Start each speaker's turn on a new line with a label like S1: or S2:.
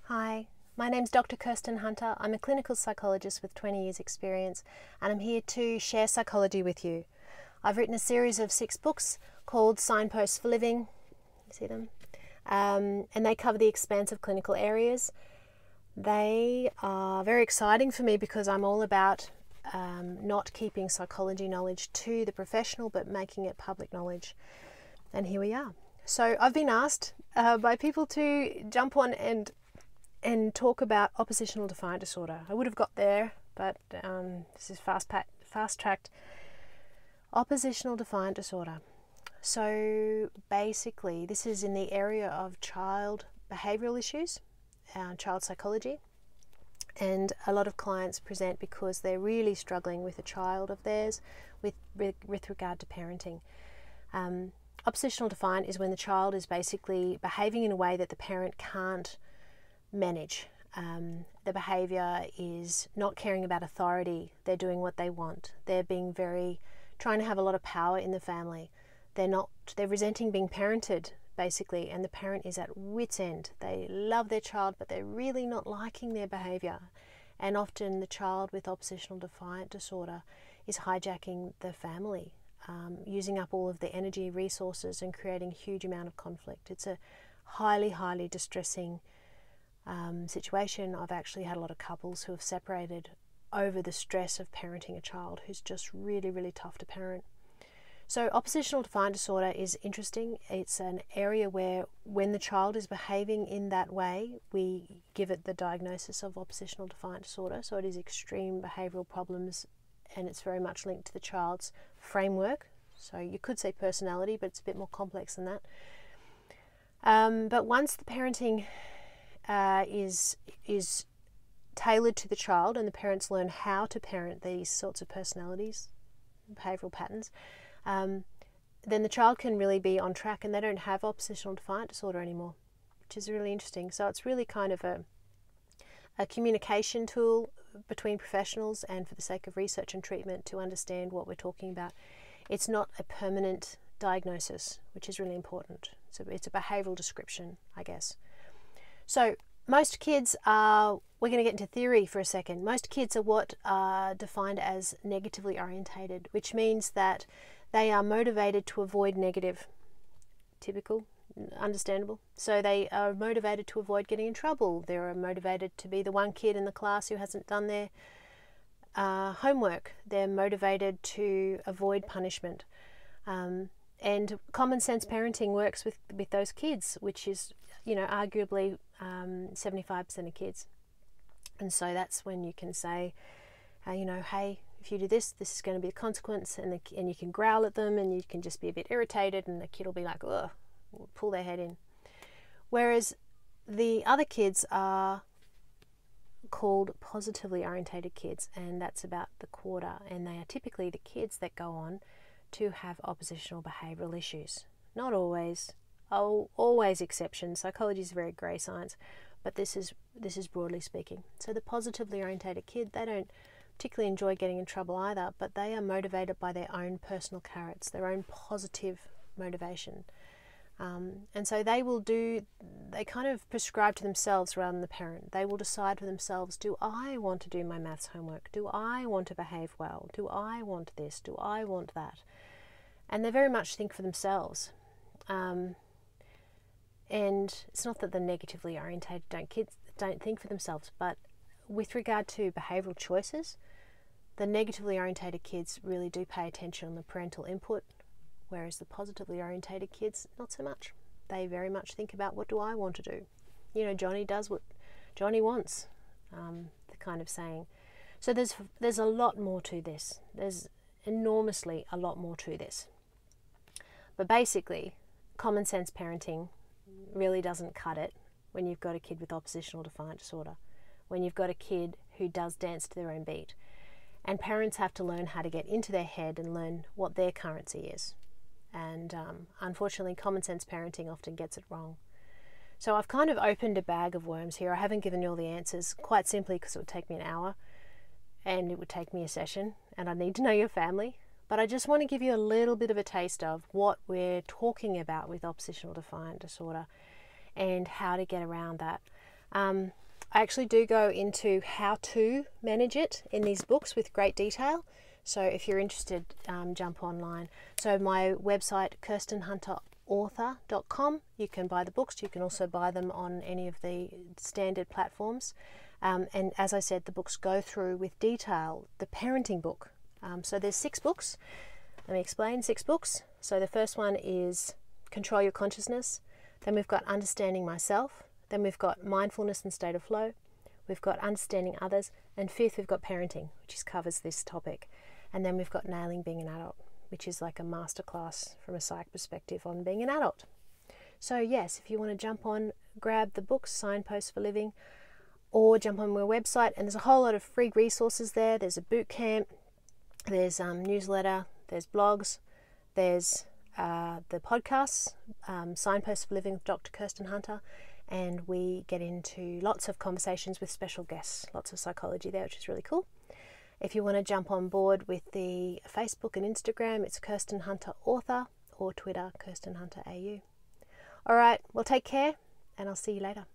S1: Hi, my name's Dr. Kirsten Hunter. I'm a clinical psychologist with 20 years experience, and I'm here to share psychology with you. I've written a series of 6 books called Signposts for Living. You see them? And they cover the expansive clinical areas. They are very exciting for me because I'm all about not keeping psychology knowledge to the professional, but making it public knowledge. And here we are. So I've been asked by people to jump on and talk about oppositional defiant disorder. I would have got there, but this is fast-tracked. Oppositional defiant disorder. So basically, this is in the area of child behavioural issues, child psychology, and a lot of clients present because they're really struggling with a child of theirs with regard to parenting. Oppositional defiant is when the child is basically behaving in a way that the parent can't manage. The behaviour is not caring about authority. They're doing what they want. They're trying to have a lot of power in the family. They're resenting being parented, basically, and the parent is at wit's end. They love their child, but they're really not liking their behaviour. And often the child with oppositional defiant disorder is hijacking the family, using up all of the energy, resources, and creating a huge amount of conflict. It's a highly, highly distressing situation. I've actually had a lot of couples who have separated over the stress of parenting a child who's just really, really tough to parent. So oppositional defiant disorder is interesting. It's an area where when the child is behaving in that way, we give it the diagnosis of oppositional defiant disorder. So it is extreme behavioural problems, and it's very much linked to the child's framework. So you could say personality, but it's a bit more complex than that. But once the parenting is tailored to the child and the parents learn how to parent these sorts of personalities, behavioural patterns, then the child can really be on track and they don't have oppositional defiant disorder anymore, which is really interesting. So it's really kind of a communication tool between professionals and for the sake of research and treatment to understand what we're talking about. It's not a permanent diagnosis, which is really important. So it's a behavioural description, I guess. So most kids are, we're going to get into theory for a second. Most kids are what are defined as negatively orientated, which means that they are motivated to avoid negative. Typical, understandable. So they are motivated to avoid getting in trouble. They're motivated to be the one kid in the class who hasn't done their homework. They're motivated to avoid punishment. And common sense parenting works with those kids, which is, arguably 75% of kids. And so that's when you can say, hey, if you do this, this is going to be a consequence, and you can growl at them, and you can just be a bit irritated, and the kid will be like, ugh, pull their head in. Whereas the other kids are called positively orientated kids, and that's about the quarter, and they are typically the kids that go on to have oppositional behavioural issues. Not always. Always exceptions. Psychology is a very grey science, but this is broadly speaking. So the positively orientated kid, they don't particularly enjoy getting in trouble either, but they are motivated by their own personal carrots, their own positive motivation. And so they kind of prescribe to themselves rather than the parent. They will decide for themselves, do I want to do my maths homework? Do I want to behave well? Do I want this? Do I want that? And they very much think for themselves. And it's not that the negatively orientated kids don't think for themselves, but with regard to behavioural choices, the negatively orientated kids really do pay attention on the parental input, whereas the positively orientated kids, not so much. They very much think about, what do I want to do? Johnny does what Johnny wants, the kind of saying. So there's a lot more to this. There's enormously a lot more to this. But basically, common sense parenting really doesn't cut it when you've got a kid with oppositional defiant disorder, when you've got a kid who does dance to their own beat. And parents have to learn how to get into their head and learn what their currency is. And unfortunately, common sense parenting often gets it wrong. So I've kind of opened a bag of worms here. I haven't given you all the answers, quite simply because it would take me an hour and it would take me a session, and I need to know your family. But I just want to give you a little bit of a taste of what we're talking about with oppositional defiant disorder and how to get around that. I actually do go into how to manage it in these books with great detail. So if you're interested, jump online. So my website, kirstenhunterauthor.com, you can buy the books. You can also buy them on any of the standard platforms. And as I said, the books go through with detail the parenting book. So there's 6 books. Let me explain, 6 books. So the first one is Control Your Consciousness. Then we've got Understanding Myself. Then we've got Mindfulness and State of Flow. We've got Understanding Others. And 5th, we've got Parenting, which covers this topic. And then we've got Nailing Being an Adult, which is like a masterclass from a psych perspective on being an adult. So yes, if you want to jump on, grab the books, Signposts for Living, or jump on my website, and there's a whole lot of free resources there. There's a boot camp, there's newsletter, there's blogs, there's the podcasts, Signposts for Living with Dr. Kirsten Hunter, and we get into lots of conversations with special guests, lots of psychology there, which is really cool. If you want to jump on board with the Facebook and Instagram, it's Kirsten Hunter Author, or Twitter, Kirsten Hunter AU. All right, well, take care, and I'll see you later.